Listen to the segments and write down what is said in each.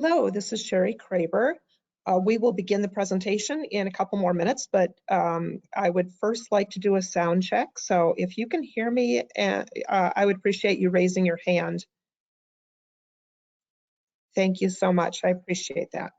Hello, this is Sherry Kraber. We will begin the presentation in a couple more minutes, but I would first like to do a sound check. So if you can hear me, I would appreciate you raising your hand. Thank you so much. I appreciate that.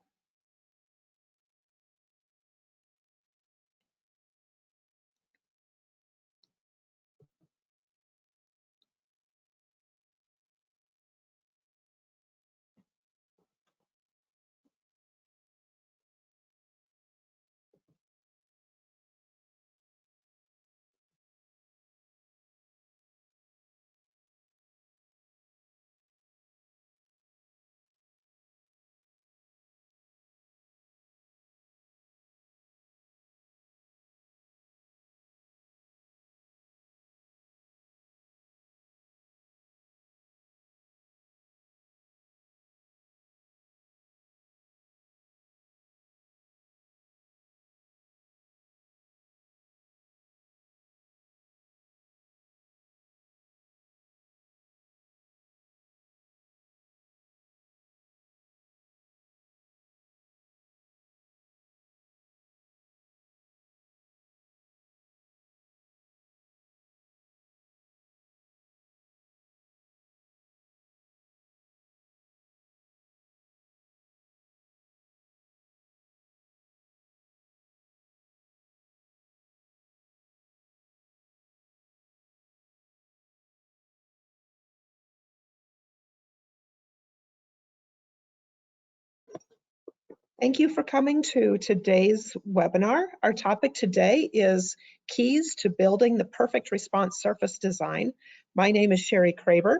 Thank you for coming to today's webinar. Our topic today is keys to building the perfect response surface design. My name is Sherry Kraber,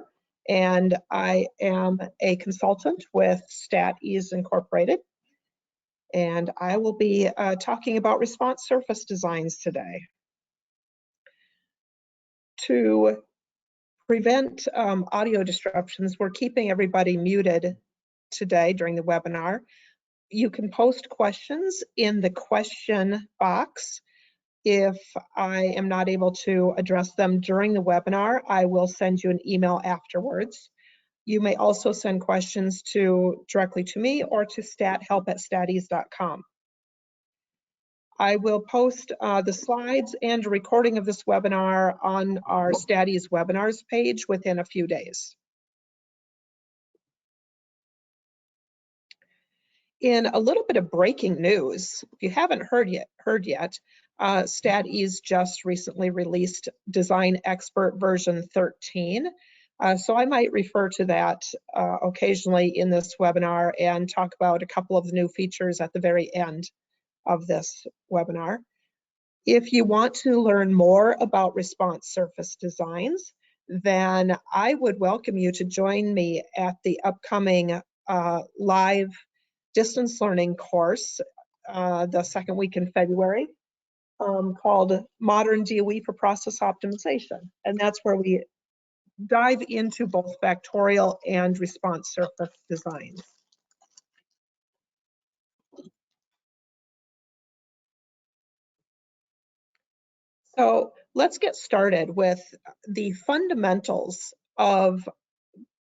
and I am a consultant with StatEase Incorporated. And I will be talking about response surface designs today. To prevent audio disruptions, we're keeping everybody muted today during the webinar. You can post questions in the question box. If I am not able to address them during the webinar, I will send you an email afterwards. You may also send questions directly to me or to help@statease.com. I will post the slides and a recording of this webinar on our StatEase webinars page within a few days. In a little bit of breaking news, if you haven't heard yet, StatEase just recently released Design Expert version 13. So I might refer to that occasionally in this webinar and talk about a couple of the new features at the very end of this webinar. If you want to learn more about response surface designs, then I would welcome you to join me at the upcoming live distance learning course the second week in February called Modern DOE for Process Optimization. And that's where we dive into both factorial and response surface designs. So let's get started with the fundamentals of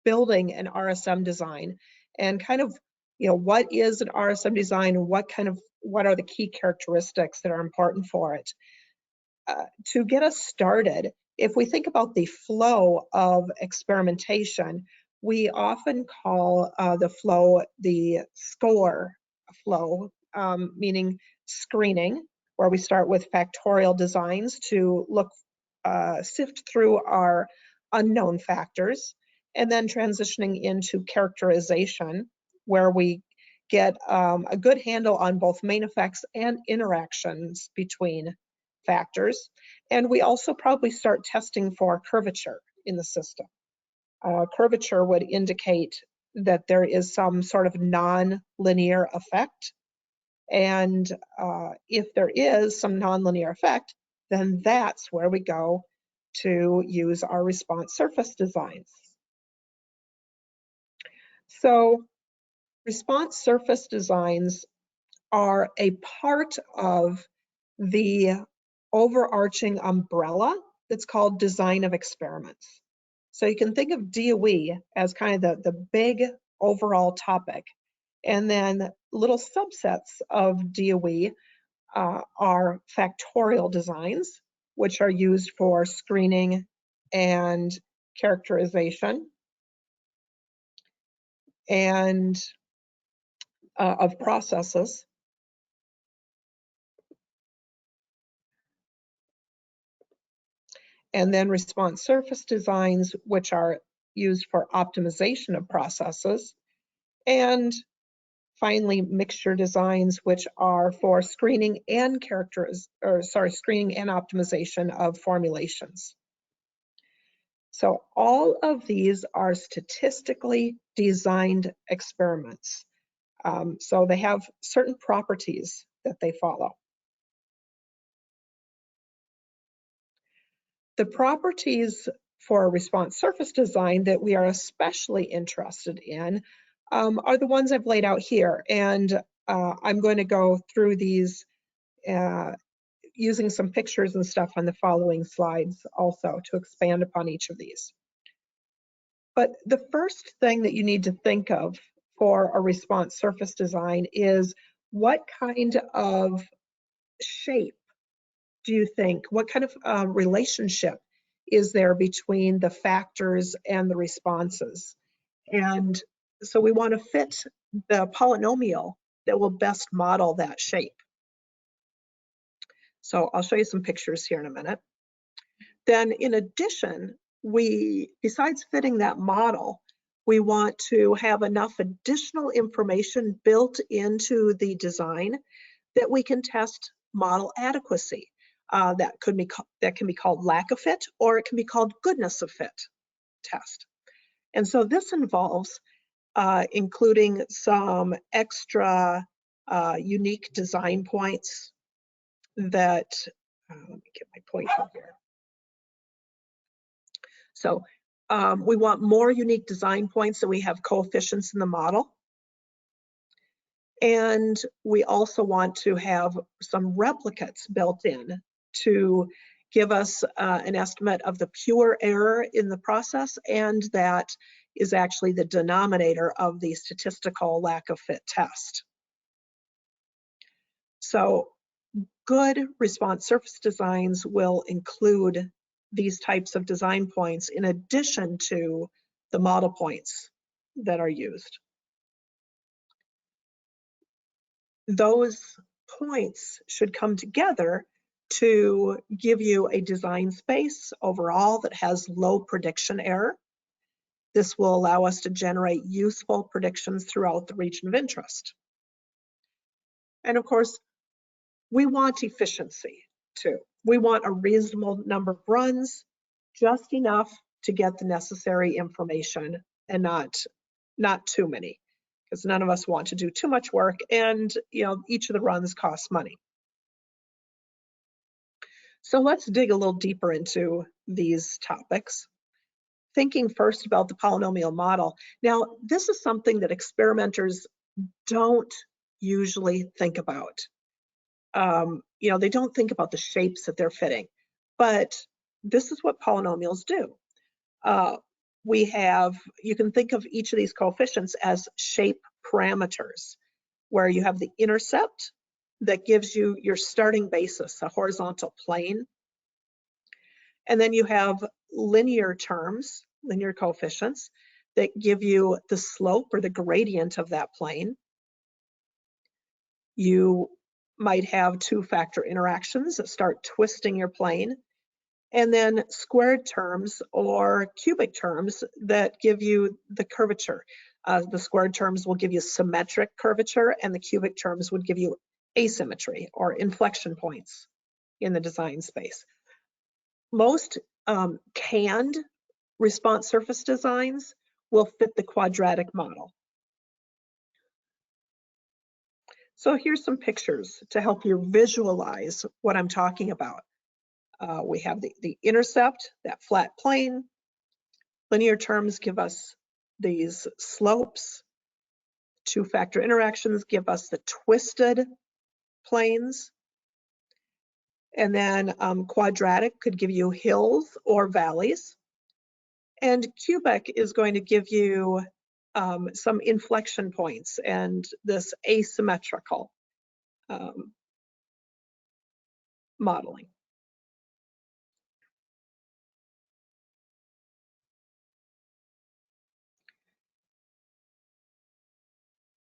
building an RSM design and kind of, what is an RSM design and what are the key characteristics that are important for it. To get us started, if we think about the flow of experimentation, we often call the flow the score flow, meaning screening, where we start with factorial designs to sift through our unknown factors, and then transitioning into characterization, where we get a good handle on both main effects and interactions between factors. And we also probably start testing for curvature in the system. Curvature would indicate that there is some sort of non-linear effect. And if there is some non-linear effect, then that's where we go to use our response surface designs. So response surface designs are a part of the overarching umbrella that's called design of experiments. So you can think of DOE as kind of the big overall topic. And then little subsets of DOE are factorial designs, which are used for screening and characterization and of processes. And then response surface designs, which are used for optimization of processes. And finally, mixture designs, which are for screening and screening and optimization of formulations. So all of these are statistically designed experiments. So they have certain properties that they follow. The properties for a response surface design that we are especially interested in are the ones I've laid out here. And I'm going to go through these using some pictures and stuff on the following slides also to expand upon each of these. But the first thing that you need to think of for a response surface design is what kind of shape do you think, what kind of relationship is there between the factors and the responses? And so we want to fit the polynomial that will best model that shape. So I'll show you some pictures here in a minute. Then in addition, besides fitting that model, we want to have enough additional information built into the design that we can test model adequacy. That can be called lack of fit, or it can be called goodness of fit test. And so this involves including some extra unique design points that, let me get my pointer here. So we want more unique design points, so we have coefficients in the model. And we also want to have some replicates built in to give us an estimate of the pure error in the process, and that is actually the denominator of the statistical lack of fit test. So good response surface designs will include these types of design points in addition to the model points that are used. Those points should come together to give you a design space overall that has low prediction error. This will allow us to generate useful predictions throughout the region of interest. And of course, we want efficiency too. We want a reasonable number of runs, just enough to get the necessary information and not too many, because none of us want to do too much work, and each of the runs costs money. So let's dig a little deeper into these topics. Thinking first about the polynomial model. Now, this is something that experimenters don't usually think about. They don't think about the shapes that they're fitting, but this is what polynomials do. You can think of each of these coefficients as shape parameters, where you have the intercept that gives you your starting basis, a horizontal plane. And then you have linear terms, linear coefficients, that give you the slope or the gradient of that plane. You might have two-factor interactions that start twisting your plane. And then squared terms or cubic terms that give you the curvature. The squared terms will give you symmetric curvature, and the cubic terms would give you asymmetry or inflection points in the design space. Most canned response surface designs will fit the quadratic model. So here's some pictures to help you visualize what I'm talking about. We have the intercept, that flat plane. Linear terms give us these slopes. Two-factor interactions give us the twisted planes. And then quadratic could give you hills or valleys. And cubic is going to give you some inflection points and this asymmetrical modeling.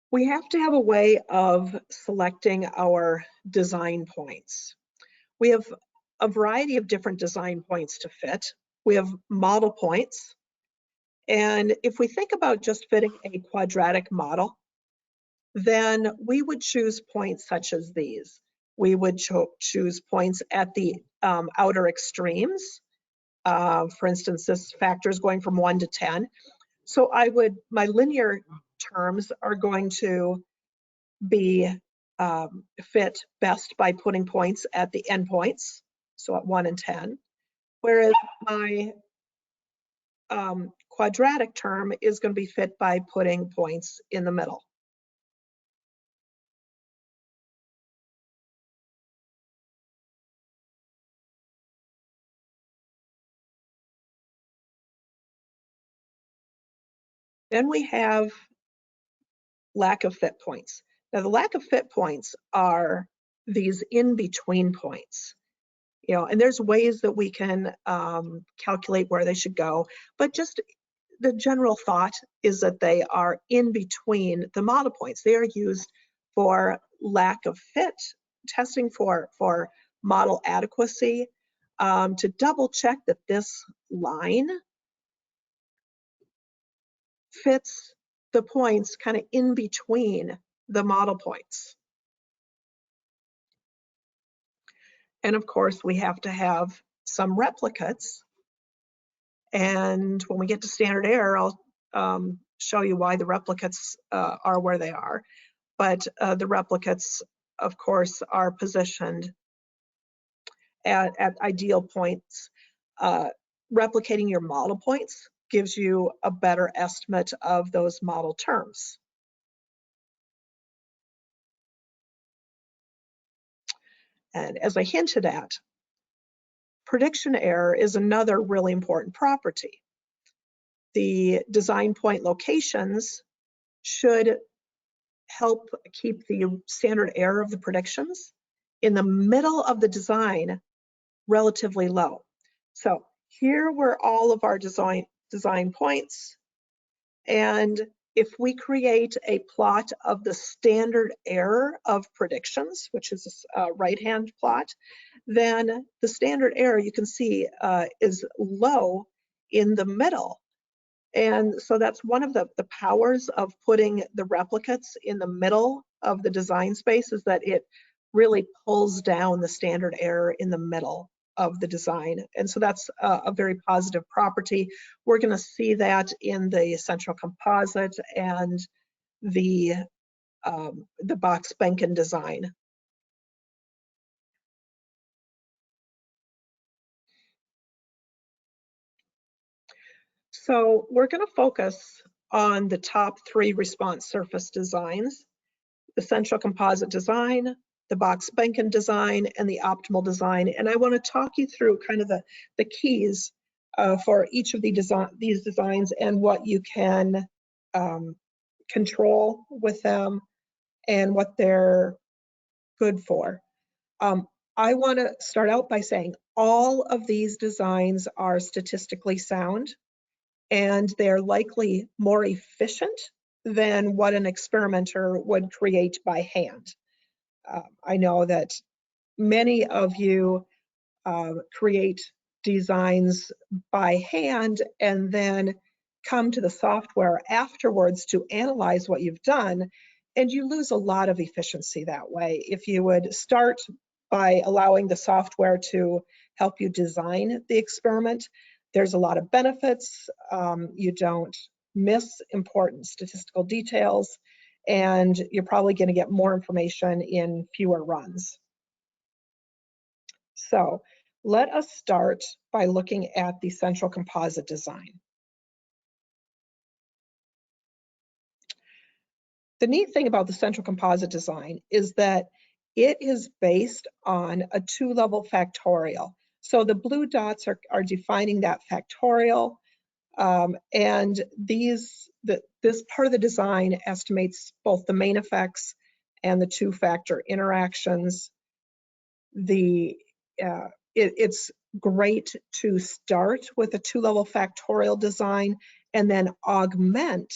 We have to have a way of selecting our design points. We have a variety of different design points to fit. We have model points. And if we think about just fitting a quadratic model, then we would choose points such as these. We would choose points at the outer extremes. For instance, this factor is going from 1 to 10. So my linear terms are going to be fit best by putting points at the endpoints, so at 1 and 10, whereas my quadratic term is going to be fit by putting points in the middle. Then we have lack of fit points. Now the lack of fit points are these in-between points. And there's ways that we can calculate where they should go, but just the general thought is that they are in between the model points. They are used for lack of fit, testing for model adequacy, to double check that this line fits the points kind of in between the model points. And of course, we have to have some replicates. And when we get to standard error, I'll show you why the replicates are where they are. But the replicates, of course, are positioned at ideal points. Replicating your model points gives you a better estimate of those model terms. And as I hinted at, prediction error is another really important property. The design point locations should help keep the standard error of the predictions in the middle of the design relatively low. So here were all of our design points. And if we create a plot of the standard error of predictions, which is a right-hand plot, then the standard error you can see is low in the middle. And so that's one of the powers of putting the replicates in the middle of the design space, is that it really pulls down the standard error in the middle of the design. And so that's a very positive property. We're going to see that in the central composite and the Box-Behnken design. So we're going to focus on the top 3 response surface designs: the central composite design, the Box-Behnken design, and the optimal design. And I want to talk you through kind of the keys for each of these designs and what you can control with them and what they're good for. I want to start out by saying all of these designs are statistically sound, and they're likely more efficient than what an experimenter would create by hand. I know that many of you create designs by hand and then come to the software afterwards to analyze what you've done, and you lose a lot of efficiency that way. If you would start by allowing the software to help you design the experiment, there's a lot of benefits. You don't miss important statistical details, and you're probably going to get more information in fewer runs. So let us start by looking at the central composite design. The neat thing about the central composite design is that it is based on a 2-level factorial. So the blue dots are defining that factorial. And this part of the design estimates both the main effects and the two-factor interactions. It's great to start with a two-level factorial design and then augment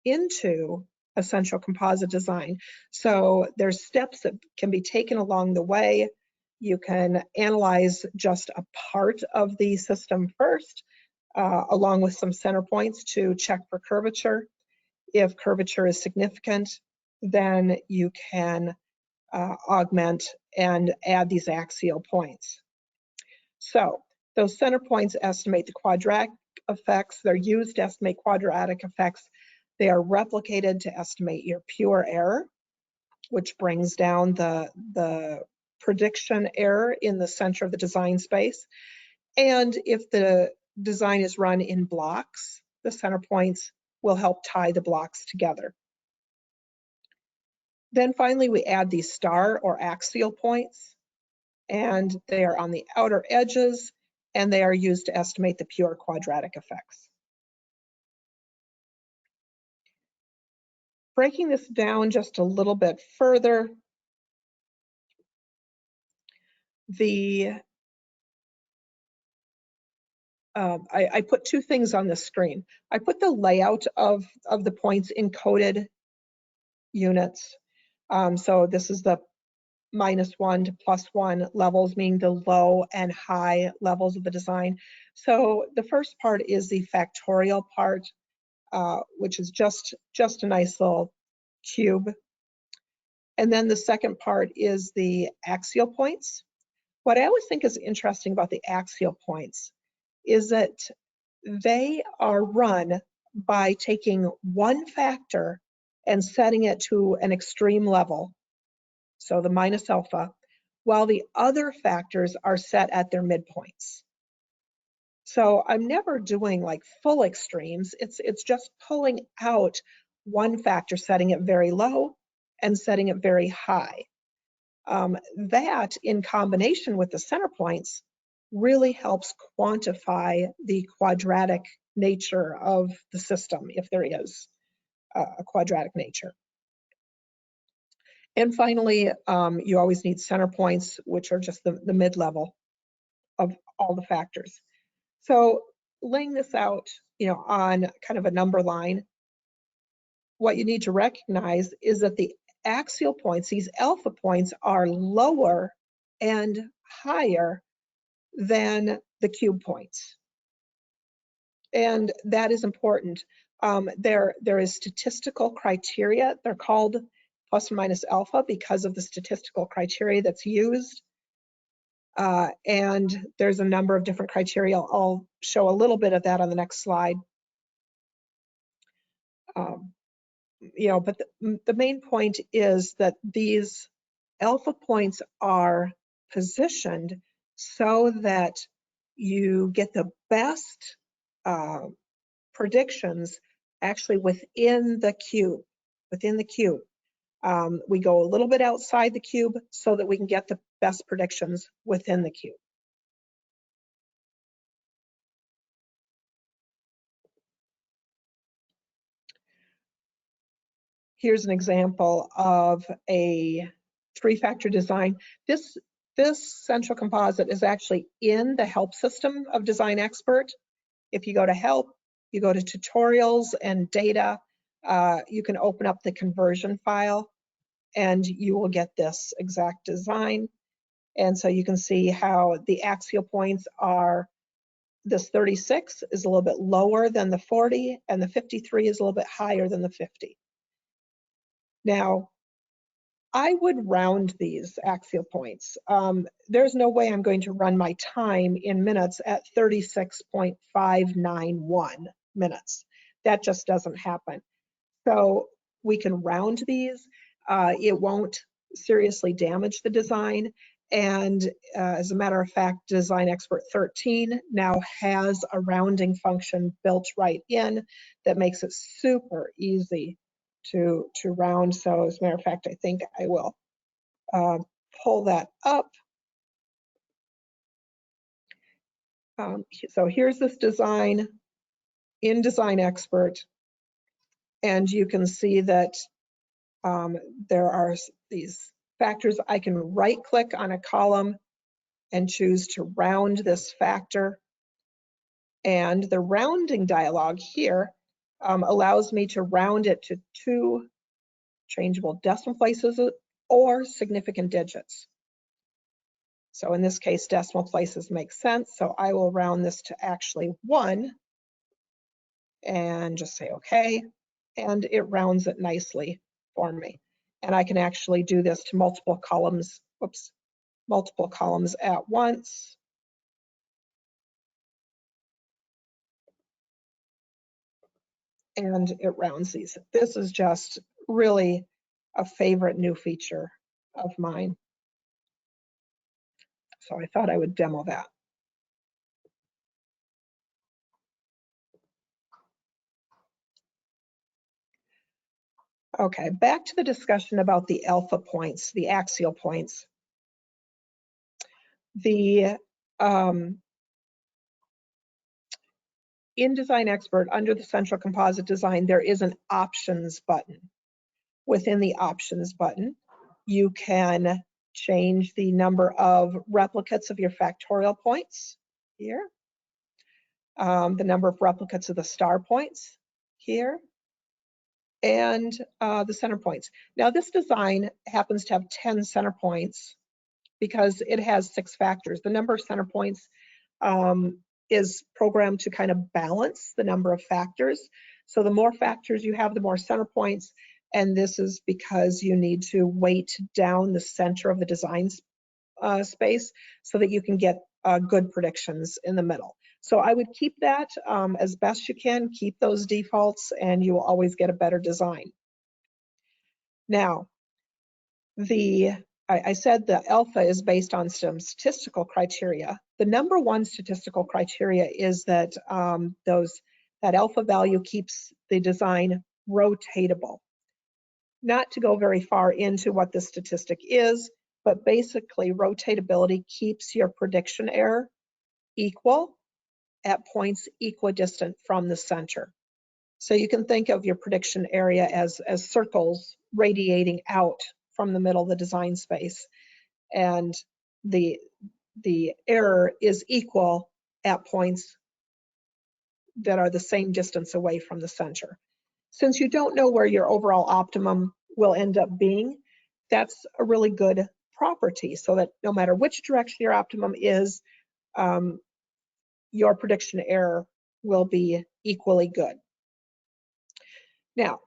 into a central composite design. So there's steps that can be taken along the way. You can analyze just a part of the system first, along with some center points to check for curvature. If curvature is significant, then you can augment and add these axial points. So those center points estimate the quadratic effects. They're used to estimate quadratic effects. They are replicated to estimate your pure error, which brings down the prediction error in the center of the design space. And if the design is run in blocks, the center points will help tie the blocks together. Then finally, we add these star or axial points, and they are on the outer edges, and they are used to estimate the pure quadratic effects. Breaking this down just a little bit further, I put two things on the screen. I put the layout of the points in coded units. So this is the -1 to +1 levels, meaning the low and high levels of the design. So the first part is the factorial part, which is just a nice little cube. And then the second part is the axial points. What I always think is interesting about the axial points is that they are run by taking one factor and setting it to an extreme level, so the minus alpha, while the other factors are set at their midpoints. So I'm never doing like full extremes. It's just pulling out one factor, setting it very low and setting it very high. That in combination with the center points really helps quantify the quadratic nature of the system, if there is a quadratic nature. And finally, you always need center points, which are just the mid-level of all the factors. So laying this out, on kind of a number line, what you need to recognize is that the axial points, these alpha points, are lower and higher than the cube points. And that is important. There is statistical criteria. They're called plus or minus alpha because of the statistical criteria that's used. And there's a number of different criteria. I'll show a little bit of that on the next slide. But the main point is that these alpha points are positioned so that you get the best predictions actually within the cube. We go a little bit outside the cube so that we can get the best predictions within the cube. Here's an example of a three-factor design. This central composite is actually in the help system of Design Expert. If you go to help, you go to tutorials and data, you can open up the conversion file and you will get this exact design. And so you can see how the axial points are, this 36 is a little bit lower than the 40 and the 53 is a little bit higher than the 50. Now, I would round these axial points. There's no way I'm going to run my time in minutes at 36.591 minutes. That just doesn't happen. So we can round these. It won't seriously damage the design. And as a matter of fact, Design Expert 13 now has a rounding function built right in that makes it super easy to round. So as a matter of fact, I think I will pull that up. So here's this design in Design Expert, and you can see that there are these factors. I can right click on a column and choose to round this factor. And the rounding dialog here allows me to round it to 2 changeable decimal places or significant digits. So in this case, decimal places make sense. So I will round this to actually 1 and just say okay. And it rounds it nicely for me. And I can actually do this to multiple columns, multiple columns at once. And it rounds these. This is just really a favorite new feature of mine. So I thought I would demo that. Okay, back to the discussion about the alpha points, the axial points. The in Design Expert, under the Central Composite Design, there is an Options button. Within the Options button, you can change the number of replicates of your factorial points here, the number of replicates of the star points here, and the center points. Now, this design happens to have 10 center points because it has 6 factors. The number of center points is programmed to kind of balance the number of factors. So the more factors you have, the more center points. And this is because you need to weight down the center of the design space so that you can get good predictions in the middle. So I would keep that as best you can, keep those defaults, and you will always get a better design. Now, I said the alpha is based on some statistical criteria. The number one statistical criteria is that that alpha value keeps the design rotatable. Not to go very far into what the statistic is, but basically rotatability keeps your prediction error equal at points equidistant from the center. So you can think of your prediction area as circles radiating out from the middle of the design space, and the error is equal at points that are the same distance away from the center. Since you don't know where your overall optimum will end up being, that's a really good property, so that no matter which direction your optimum is, your prediction error will be equally good. Now,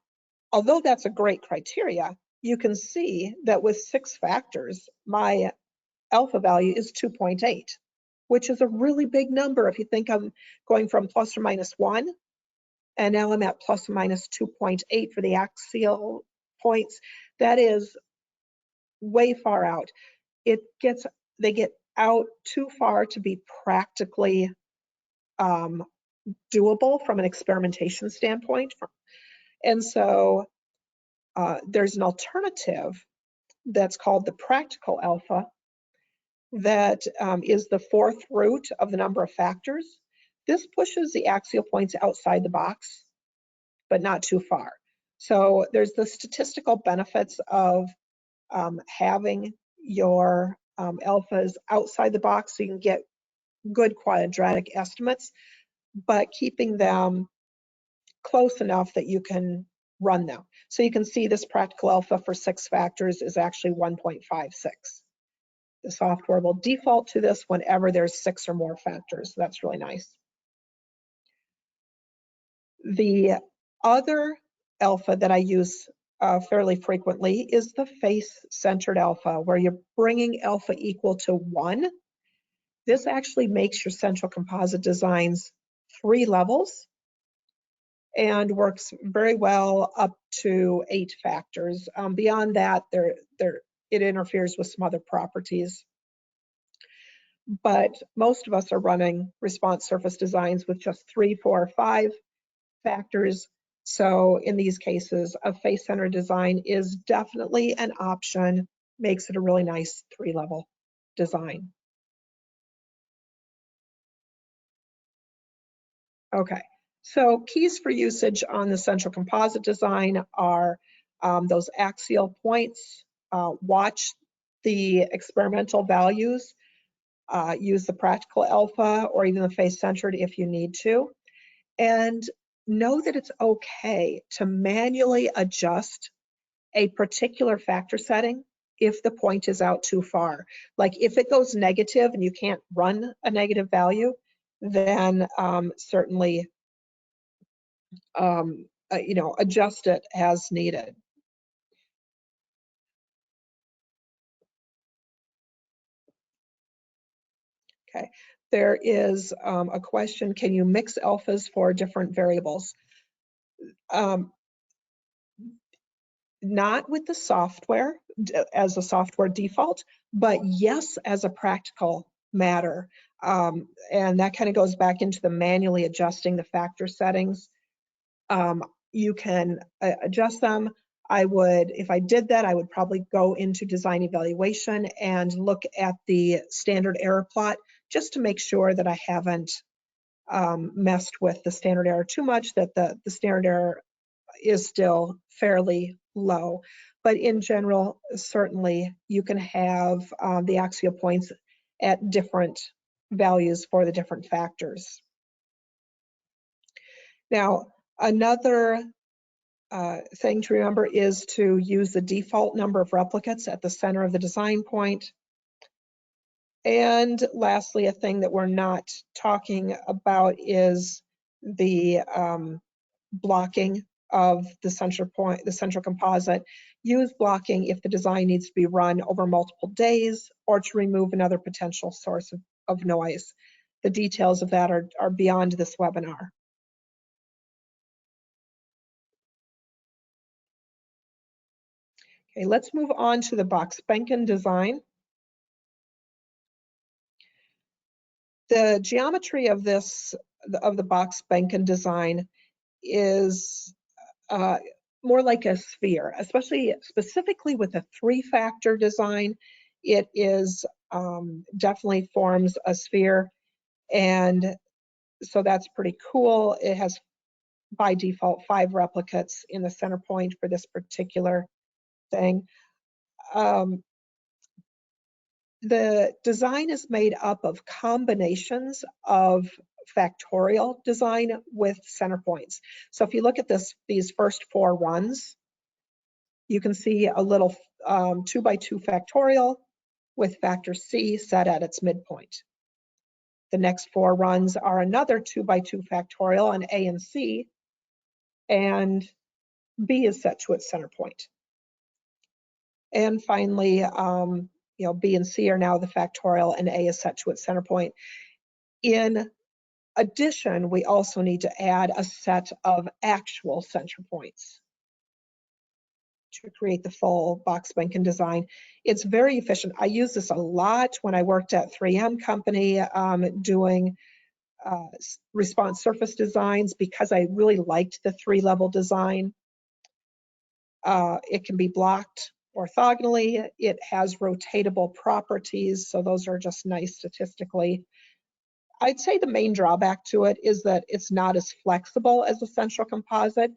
although that's a great criteria, you can see that with 6 factors, my alpha value is 2.8, which is a really big number. If you think I'm going from plus or minus 1, and now I'm at plus or minus 2.8 for the axial points, that is way far out. They get out too far to be practically doable from an experimentation standpoint. And so there's an alternative that's called the practical alpha that is the 4th root of the number of factors. This pushes the axial points outside the box, but not too far. So there's the statistical benefits of having your alphas outside the box so you can get good quadratic estimates, but keeping them close enough that you can run them. So you can see this practical alpha for 6 factors is actually 1.56. The software will default to this whenever there's 6 or more factors. That's really nice. The other alpha that I use fairly frequently is the face-centered alpha, where you're bringing alpha equal to 1. This actually makes your central composite designs 3 levels and works very well up to 8 factors. Beyond that, it interferes with some other properties. But most of us are running response surface designs with just 3, 4, or 5 factors. So in these cases, a face-centered design is definitely an option, makes it a really nice 3-level design. Okay, So keys for usage on the central composite design are those axial points. Watch the experimental values. Use the practical alpha or even the face-centered if you need to. And know that it's okay to manually adjust a particular factor setting if the point is out too far. Like if it goes negative and you can't run a negative value, then certainly adjust it as needed. Okay, there is a question, can you mix alphas for different variables? Not with the software as a software default, but yes, as a practical matter. And that kind of goes back into the manually adjusting the factor settings. You can adjust them. If I did that, I would probably go into design evaluation and look at the standard error plot just to make sure that I haven't messed with the standard error too much, that the standard error is still fairly low. But in general, certainly you can have the axial points at different values for the different factors. Now, another thing to remember is to use the default number of replicates at the center of the design point. And lastly, a thing that we're not talking about is the blocking of the central point, the central composite. Use blocking if the design needs to be run over multiple days or to remove another potential source of noise. The details of that are beyond this webinar. Okay, let's move on to the Box-Behnken design. The geometry of the Box-Behnken design is more like a sphere, specifically with a three-factor design. It is definitely forms a sphere, and so that's pretty cool. It has by default 5 replicates in the center point for this particular thing. The design is made up of combinations of factorial design with center points. So if you look at these first 4 runs, you can see a little 2 by 2 factorial with factor C set at its midpoint. The next 4 runs are another 2 by 2 factorial on A and C, and B is set to its center point. And finally, B and C are now the factorial and A is set to its center point. In addition, we also need to add a set of actual center points to create the full Box-Behnken design. It's very efficient. I use this a lot when I worked at 3M company doing response surface designs because I really liked the 3-level design. It can be blocked orthogonally. It has rotatable properties, so those are just nice statistically. I'd say the main drawback to it is that it's not as flexible as a central composite.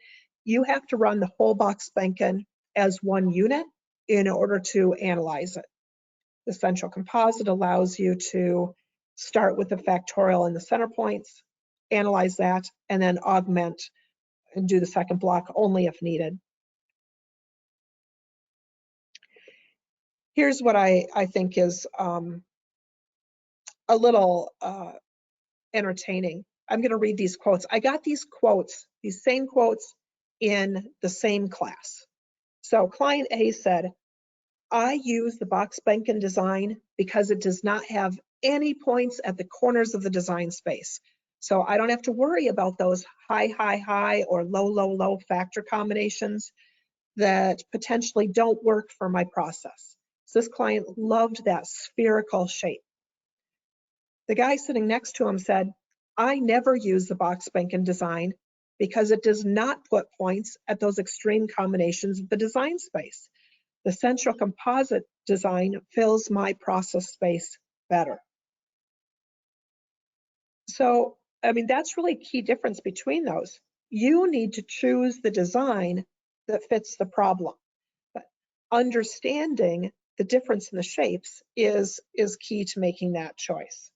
You have to run the whole Box-Behnken as one unit in order to analyze it. The central composite allows you to start with the factorial and the center points, analyze that, and then augment and do the second block only if needed. Here's what I think is a little entertaining. I'm going to read these quotes. I got these same quotes in the same class. So client A said, I use the Box-Behnken design because it does not have any points at the corners of the design space. So I don't have to worry about those high, high, high or low, low, low factor combinations that potentially don't work for my process. So this client loved that spherical shape. The guy sitting next to him said, I never use the Box-Behnken design because it does not put points at those extreme combinations of the design space. The central composite design fills my process space better. So I mean, that's really a key difference between those. You need to choose the design that fits the problem. But understanding the difference in the shapes is key to making that choice.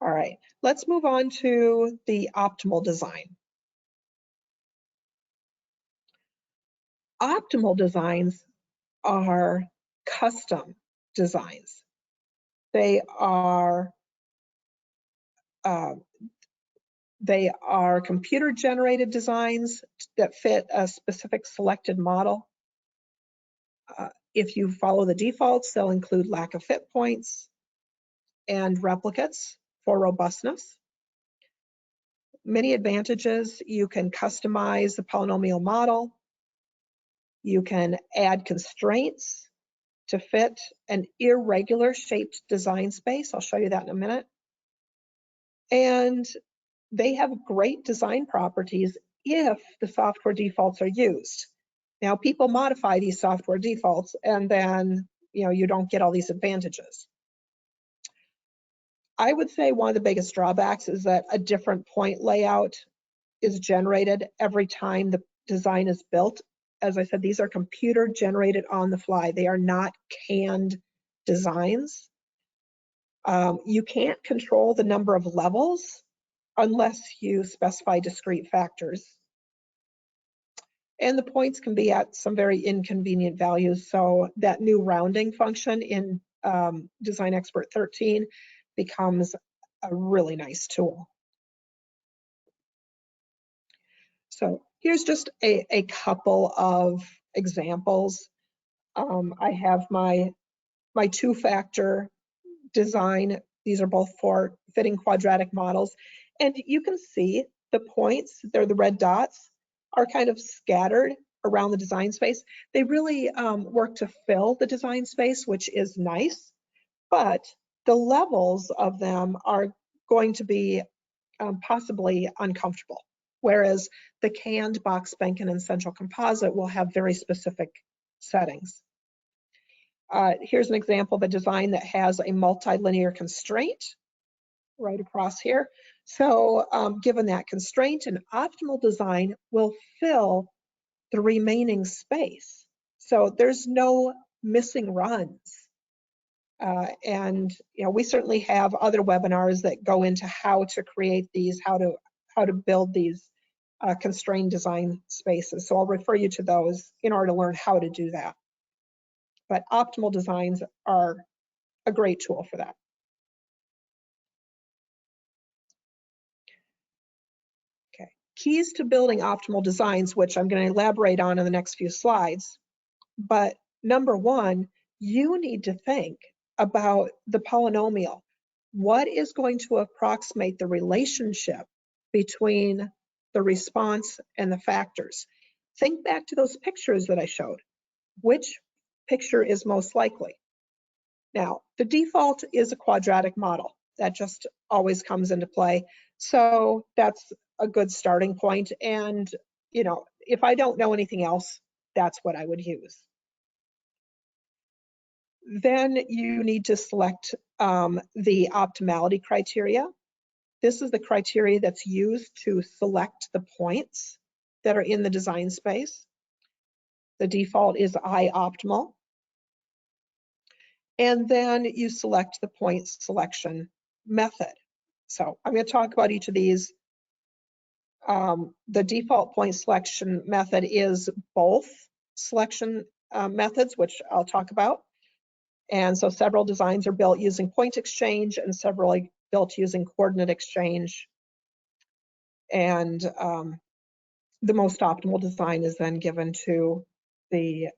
All right, let's move on to the optimal design. Optimal designs are custom designs. They are computer-generated designs that fit a specific selected model. If you follow the defaults, they'll include lack of fit points and replicates for robustness. Many advantages: you can customize the polynomial model. You can add constraints to fit an irregular shaped design space. I'll show you that in a minute. And they have great design properties if the software defaults are used. Now, people modify these software defaults and then you don't get all these advantages. I would say one of the biggest drawbacks is that a different point layout is generated every time the design is built. As I said, these are computer generated on the fly. They are not canned designs. You can't control the number of levels unless you specify discrete factors. And the points can be at some very inconvenient values. So that new rounding function in Design Expert 13 becomes a really nice tool. So here's just a couple of examples. I have my two-factor design. These are both for fitting quadratic models. And you can see the points, they're the red dots, are kind of scattered around the design space. They really work to fill the design space, which is nice, but the levels of them are going to be possibly uncomfortable, whereas the canned Box-Behnken and central composite will have very specific settings. Here's an example of a design that has a multilinear constraint right across here. So given that constraint, an optimal design will fill the remaining space. So there's no missing runs. And we certainly have other webinars that go into how to create these, how to build these constrained design spaces. So I'll refer you to those in order to learn how to do that. But optimal designs are a great tool for that. Okay, keys to building optimal designs, which I'm going to elaborate on in the next few slides. But number one, you need to think about the polynomial. What is going to approximate the relationship between the response and the factors? Think back to those pictures that I showed. Which picture is most likely? Now, the default is a quadratic model. That just always comes into play. So that's a good starting point. And, if I don't know anything else, that's what I would use. Then you need to select the optimality criteria. This is the criteria that's used to select the points that are in the design space. The default is optimal. And then you select the point selection method. So I'm going to talk about each of these. The default point selection method is both selection methods, which I'll talk about. And so several designs are built using point exchange and several are built using coordinate exchange. And the most optimal design is then given to the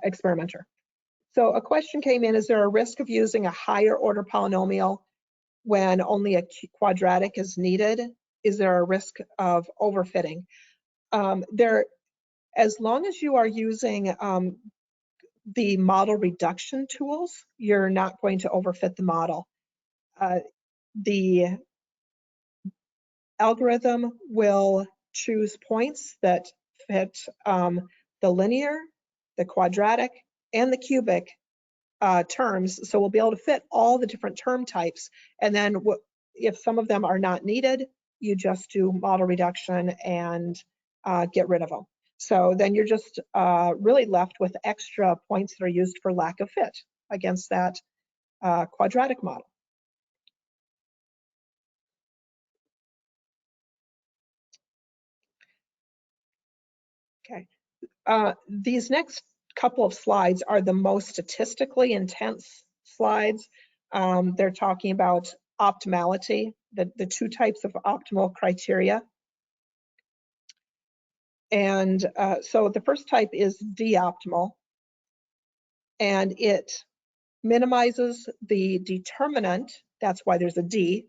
experimenter. So a question came in: is there a risk of using a higher order polynomial when only a quadratic is needed? Is there a risk of overfitting? As long as you are using the model reduction tools, you're not going to overfit the model. The algorithm will choose points that fit the linear, the quadratic, and the cubic terms, so we'll be able to fit all the different term types. And then if some of them are not needed, you just do model reduction and get rid of them. So then you're just really left with extra points that are used for lack of fit against that quadratic model. Okay, these next couple of slides are the most statistically intense slides. They're talking about optimality, the two types of optimal criteria. And so the first type is de-optimal, and it minimizes the determinant, that's why there's a D,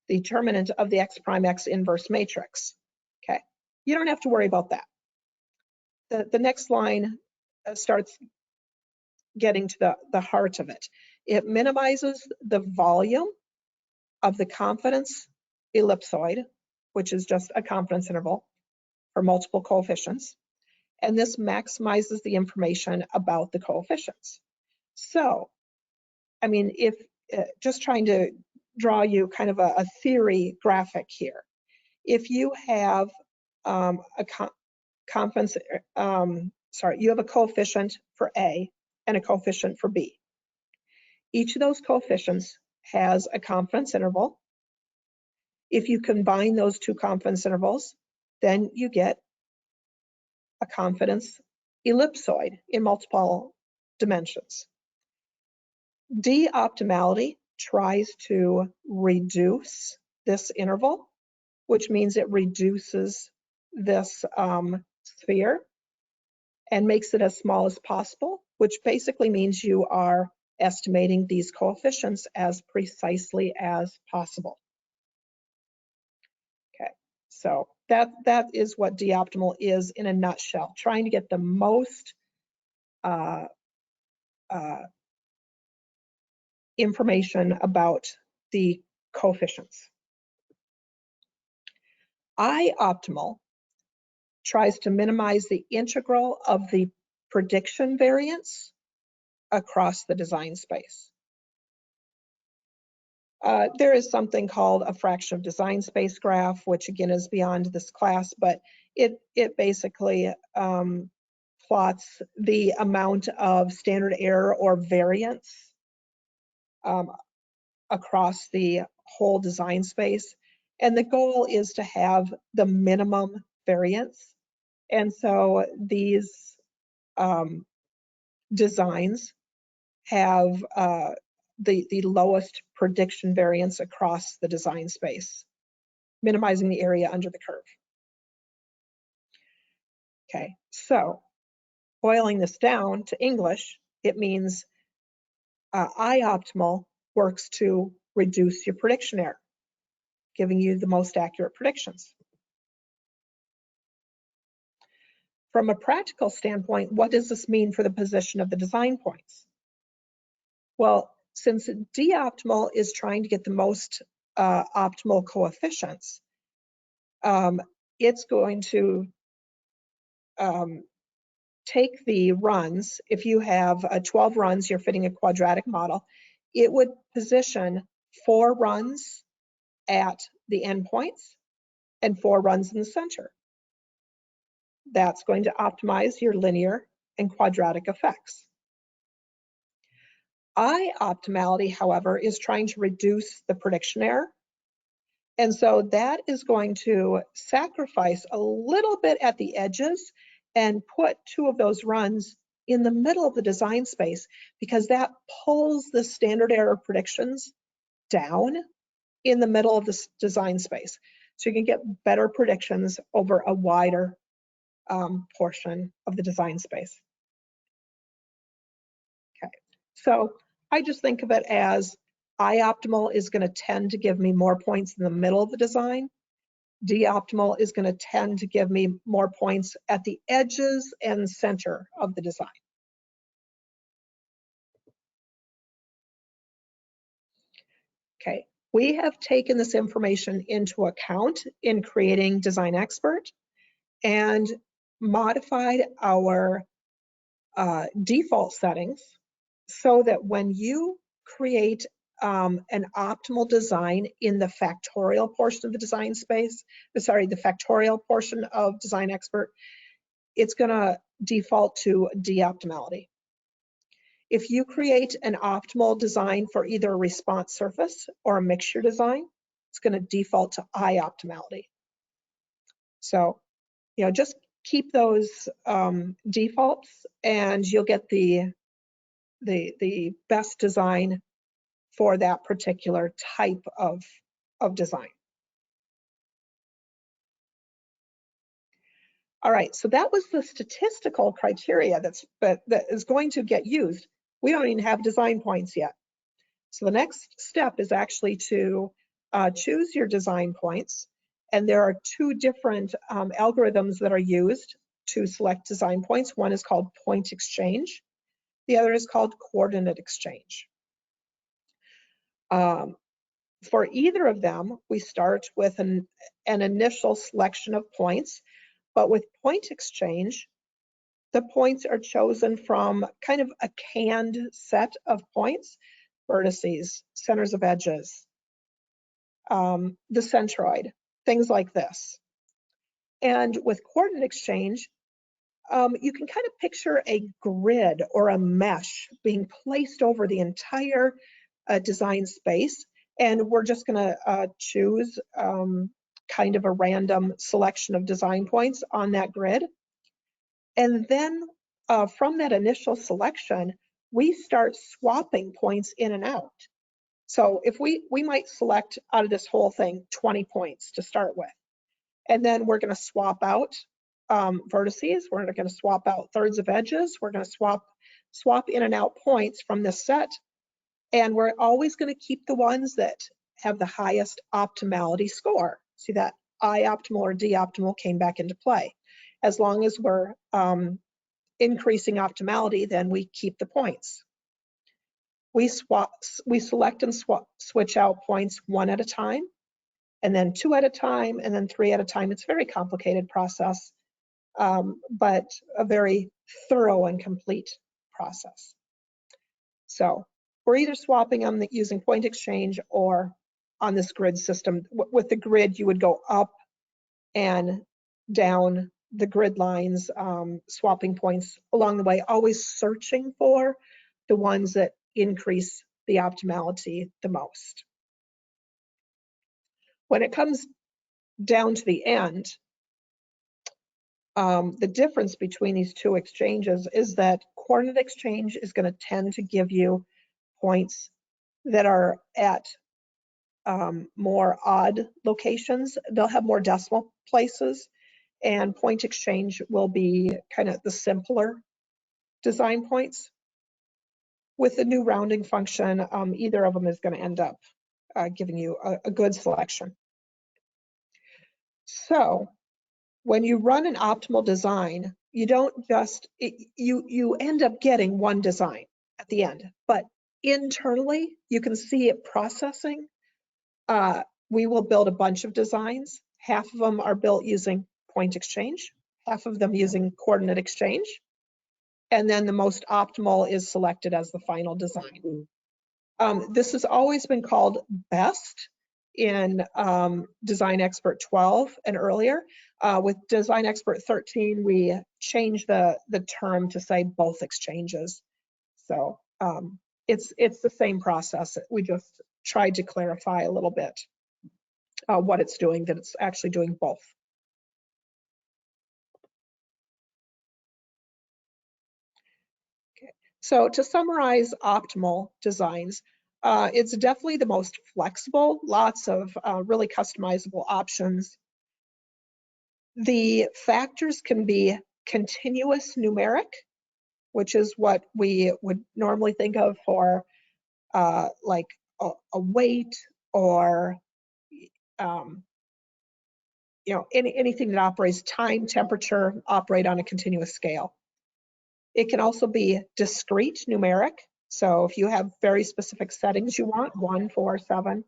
the determinant of the X prime X inverse matrix. Okay, you don't have to worry about that. The next line starts getting to the heart of it. It minimizes the volume of the confidence ellipsoid, which is just a confidence interval for multiple coefficients. And this maximizes the information about the coefficients. So, I mean, if just trying to draw you kind of a theory graphic here. If you have you have a coefficient for A and a coefficient for B. Each of those coefficients has a confidence interval. If you combine those two confidence intervals, then you get a confidence ellipsoid in multiple dimensions. De-optimality tries to reduce this interval, which means it reduces this sphere and makes it as small as possible, which basically means you are estimating these coefficients as precisely as possible. Okay, so that is what de-optimal is in a nutshell, trying to get the most information about the coefficients. I-optimal tries to minimize the integral of the prediction variance across the design space. There is something called a fraction of design space graph, which again is beyond this class, but it basically plots the amount of standard error or variance across the whole design space. And the goal is to have the minimum variance. And so these designs have the lowest prediction variance across the design space, minimizing the area under the curve. Okay, so boiling this down to English, it means I-optimal works to reduce your prediction error, giving you the most accurate predictions. From a practical standpoint, what does this mean for the position of the design points? Well, since de-optimal is trying to get the most optimal coefficients, it's going to take the runs. If you have 12 runs, you're fitting a quadratic model, it would position 4 runs at the endpoints and 4 runs in the center. That's going to optimize your linear and quadratic effects. I-optimality, however, is trying to reduce the prediction error. And so that is going to sacrifice a little bit at the edges and put 2 of those runs in the middle of the design space, because that pulls the standard error predictions down in the middle of the design space. So you can get better predictions over a wider portion of the design space. Okay, so I just think of it as I-optimal is going to tend to give me more points in the middle of the design. De-optimal is going to tend to give me more points at the edges and center of the design. Okay, we have taken this information into account in creating Design Expert and modified our default settings so that when you create an optimal design in the factorial portion of the design space, sorry, the factorial portion of Design Expert, it's going to default to D-optimality. If you create an optimal design for either a response surface or a mixture design, it's going to default to I-optimality. So, you know, just keep those defaults and you'll get the best design for that particular type of design. All right, so that was the statistical criteria that is going to get used. We don't even have design points yet. So the next step is actually to choose your design points. And there are two different algorithms that are used to select design points. One is called point exchange. The other is called coordinate exchange. For either of them, we start with an initial selection of points. But with point exchange, the points are chosen from kind of a canned set of points, vertices, centers of edges, the centroid, things like this. And with coordinate exchange, you can kind of picture a grid or a mesh being placed over the entire design space. And we're just going to choose kind of a random selection of design points on that grid. And then from that initial selection, we start swapping points in and out. So if we might select out of this whole thing 20 points to start with. And then we're going to swap out vertices. We're going to swap out thirds of edges. We're going to swap in and out points from this set. And we're always going to keep the ones that have the highest optimality score. See that I-optimal or D-optimal came back into play. As long as we're increasing optimality, then we keep the points. We select and switch out points one at a time, and then two at a time, and then three at a time. It's a very complicated process, but a very thorough and complete process. So we're either swapping them using point exchange or on this grid system. With the grid, you would go up and down the grid lines, swapping points along the way, always searching for the ones that increase the optimality the most. When it comes down to the end, the difference between these two exchanges is that coordinate exchange is going to tend to give you points that are at more odd locations. They'll have more decimal places, and point exchange will be kind of the simpler design points. With the new rounding function, either of them is going to end up giving you a good selection. So when you run an optimal design, you don't just, you end up getting one design at the end, but internally you can see it processing. We will build a bunch of designs. Half of them are built using point exchange, half of them using coordinate exchange, and then the most optimal is selected as the final design. This has always been called best in Design Expert 12 and earlier. With Design Expert 13, we changed the term to say both exchanges. So it's the same process. We just tried to clarify a little bit what it's doing, that it's actually doing both. Okay. So to summarize optimal designs, it's definitely the most flexible, lots of really customizable options. The factors can be continuous numeric, which is what we would normally think of for like a weight or you know, anything that operates time, temperature, operate on a continuous scale. It can also be discrete numeric. So if you have very specific settings you want, 1, 4, 7,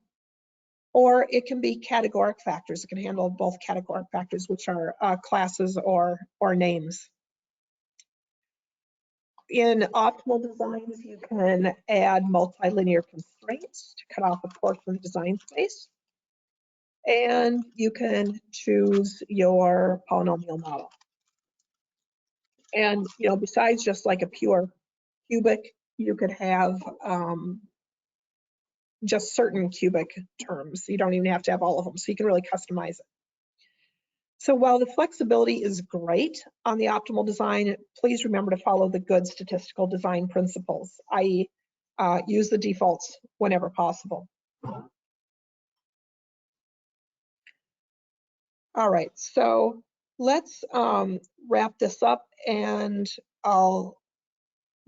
or it can be categoric factors. It can handle both categoric factors, which are classes or names. In optimal designs, you can add multilinear constraints to cut off a portion of the design space. And you can choose your polynomial model. And besides just like a pure cubic, you could have just certain cubic terms. You don't even have to have all of them, so you can really customize it. So while the flexibility is great on the optimal design, please remember to follow the good statistical design principles, i.e. Use the defaults whenever possible. All right, so let's wrap this up, and I'll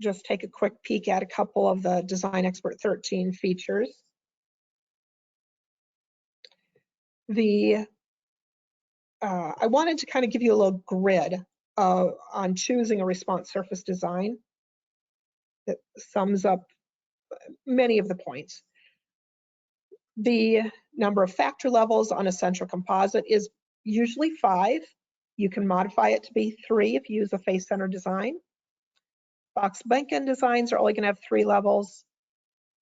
just take a quick peek at a couple of the Design Expert 13 features. I wanted to kind of give you a little grid on choosing a response surface design that sums up many of the points. The number of factor levels on a central composite is usually 5. You can modify it to be 3 if you use a face center design. Box-Behnken designs are only going to have 3 levels,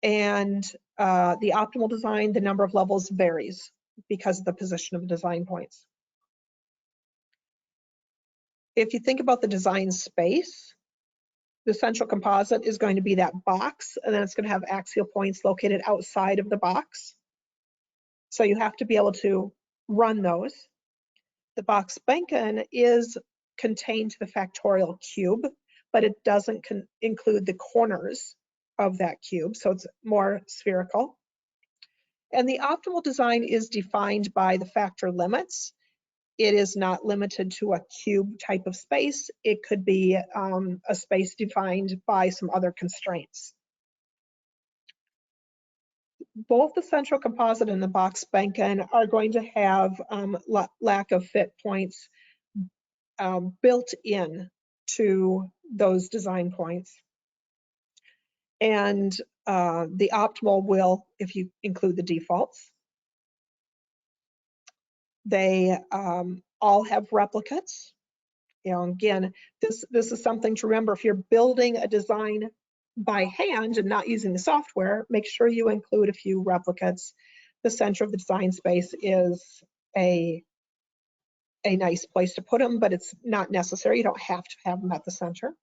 and the optimal design, the number of levels varies because of the position of the design points. If you think about the design space, the central composite is going to be that box, and then it's going to have axial points located outside of the box. So you have to be able to run those. The Box-Behnken is contained to the factorial cube, but it doesn't include the corners of that cube, so it's more spherical. And the optimal design is defined by the factor limits. It is not limited to a cube type of space. It could be a space defined by some other constraints. Both the central composite and the Box-Behnken are going to have lack of fit points built in to those design points. And the optimal will, if you include the defaults. They all have replicates. Again, this is something to remember. If you're building a design by hand and not using the software, make sure you include a few replicates. The center of the design space is a nice place to put them, but it's not necessary. You don't have to have them at the center.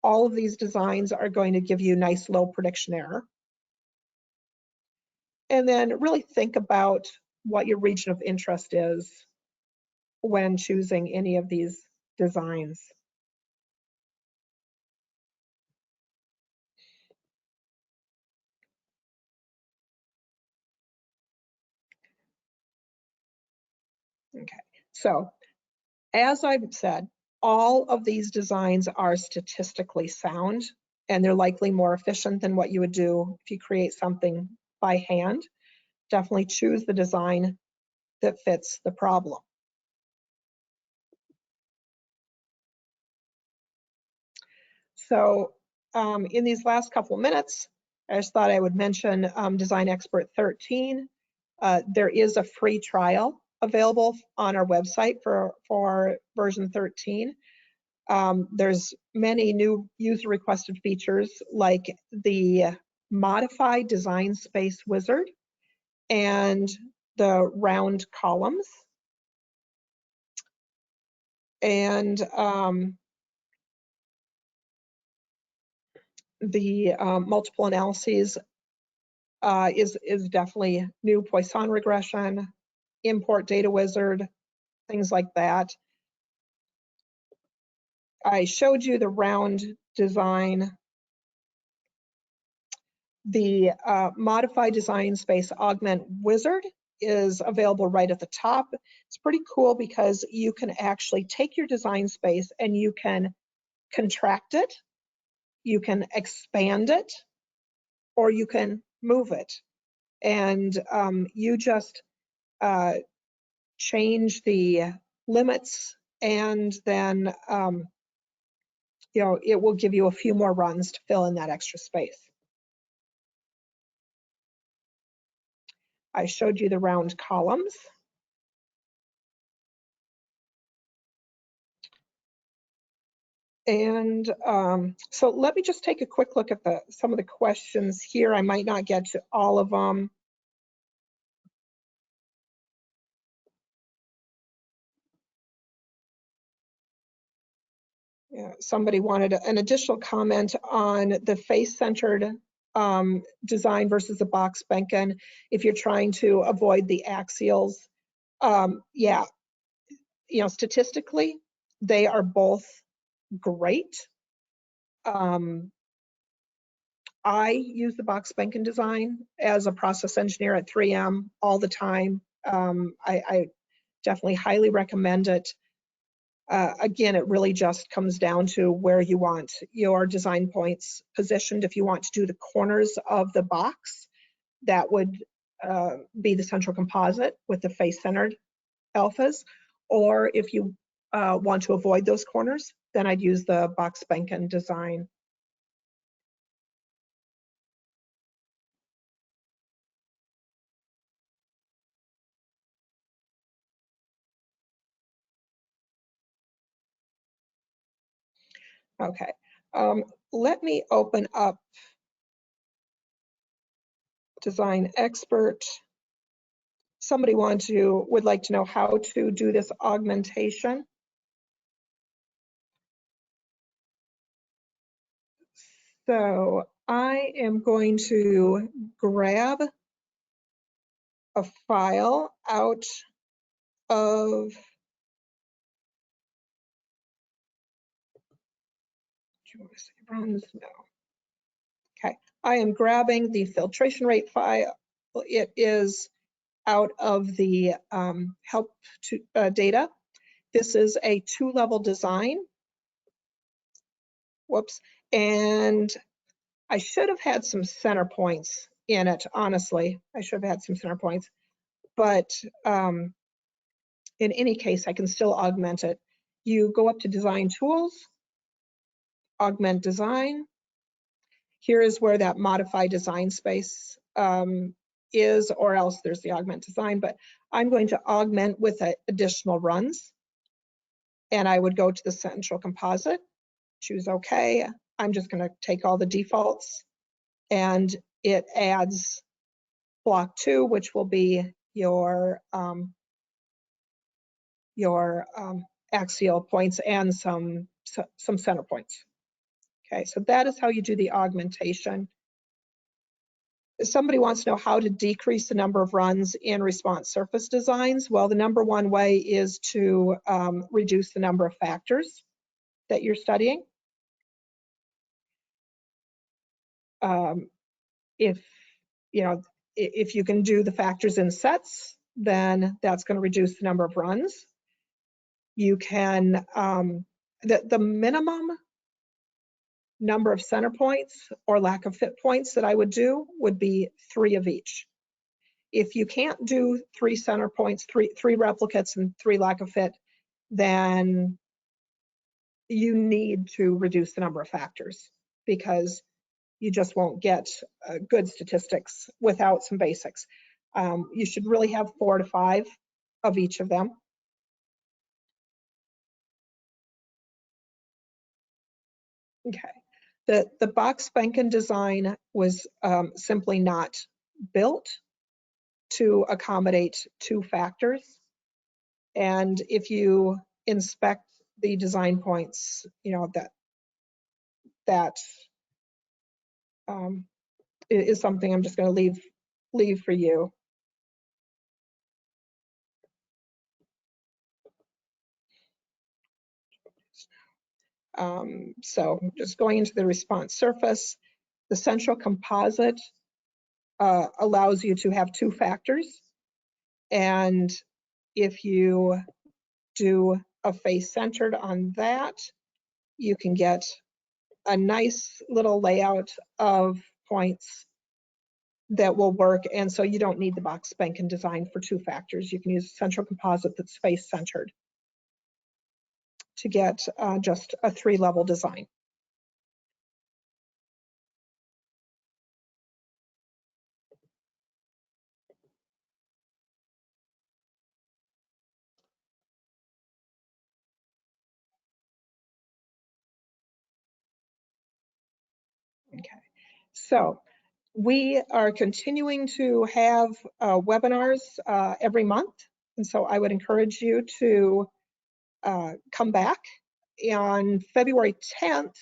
All of these designs are going to give you nice low prediction error. And then really think about what your region of interest is when choosing any of these designs. Okay, so as I've said, all of these designs are statistically sound, and they're likely more efficient than what you would do if you create something by hand. Definitely choose the design that fits the problem. So in these last couple of minutes, I just thought I would mention Design Expert 13. There is a free trial available on our website for version 13. There's many new user requested features like the modified design space wizard and the round columns. And the multiple analyses is definitely new. Poisson regression, import data wizard, things like that. I showed you the round design. The modified design space augment wizard is available right at the top. It's pretty cool because you can actually take your design space and you can contract it, you can expand it, or you can move it. And you just change the limits, and then it will give you a few more runs to fill in that extra space. I showed you the round columns. And so let me just take a quick look at some of the questions here. I might not get to all of them. Yeah, somebody wanted an additional comment on the face-centered design versus the Box-Behnken if you're trying to avoid the axials. Yeah, statistically, they are both great. I use the Box-Behnken design as a process engineer at 3M all the time. I definitely highly recommend it. Again, it really just comes down to where you want your design points positioned. If you want to do the corners of the box, that would be the central composite with the face-centered alphas. Or if you want to avoid those corners, then I'd use the Box-Behnken design. Okay, let me open up Design Expert. Somebody would like to know how to do this augmentation. So I am going to grab a file out of, do you want to say runs? No. Okay, I am grabbing the filtration rate file. It is out of the help to data. This is a 2-level design. Whoops. And I should have had some center points in it, honestly. I should have had some center points. But in any case, I can still augment it. You go up to Design Tools, Augment Design. Here is where that Modify Design space is, or else there's the Augment Design. But I'm going to augment with additional runs. And I would go to the Central Composite, choose OK. I'm just going to take all the defaults. And it adds block 2, which will be your axial points and some center points. Okay, so that is how you do the augmentation. If somebody wants to know how to decrease the number of runs in response surface designs, well, the number one way is to reduce the number of factors that you're studying. If you can do the factors in sets, then that's going to reduce the number of runs. You can, the minimum number of center points or lack of fit points that I would do would be 3 of each. If you can't do 3 center points, three replicates and 3 lack of fit, then you need to reduce the number of factors because you just won't get good statistics without some basics. You should really have 4 to 5 of each of them. Okay, the Box-Behnken design was simply not built to accommodate 2 factors. And if you inspect the design points, that is something I'm just going to leave for you. So just going into the response surface, the central composite allows you to have 2 factors. And if you do a face centered on that, you can get a nice little layout of points that will work. And so you don't need the Box-Behnken design for 2 factors. You can use a central composite that's face centered to get just a 3-level design. So we are continuing to have webinars every month. And so I would encourage you to come back. On February 10th,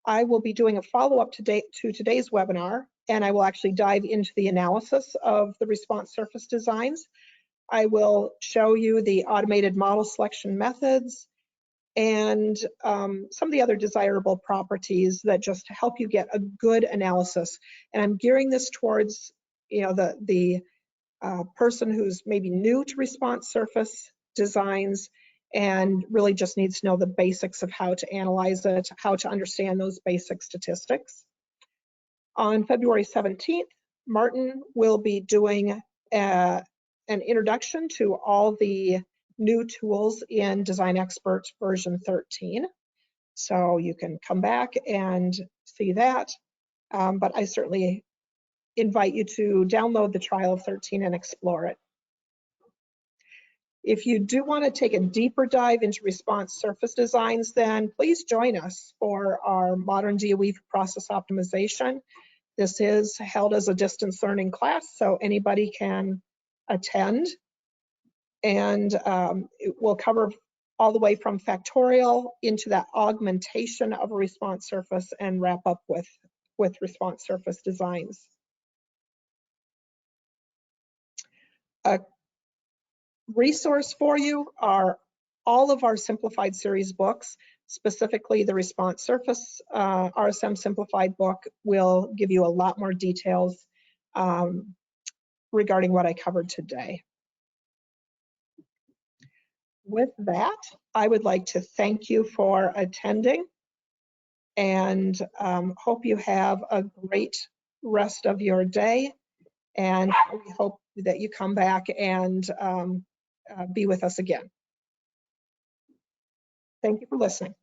I will be doing a follow-up to today's webinar, and I will actually dive into the analysis of the response surface designs. I will show you the automated model selection methods and some of the other desirable properties that just help you get a good analysis. And I'm gearing this towards, you know, the person who's maybe new to response surface designs and really just needs to know the basics of how to analyze it, how to understand those basic statistics. On February 17th, Martin will be doing an introduction to all the new tools in Design Expert version 13. So you can come back and see that, but I certainly invite you to download the trial of 13 and explore it. If you do want to take a deeper dive into response surface designs, then please join us for our Modern DOE for Process Optimization. This is held as a distance learning class, so anybody can attend. And it will cover all the way from factorial into that augmentation of a response surface and wrap up with response surface designs. A resource for you are all of our simplified series books, specifically the response surface RSM simplified book will give you a lot more details regarding what I covered today. With that, I would like to thank you for attending and hope you have a great rest of your day. And we hope that you come back and be with us again. Thank you for listening.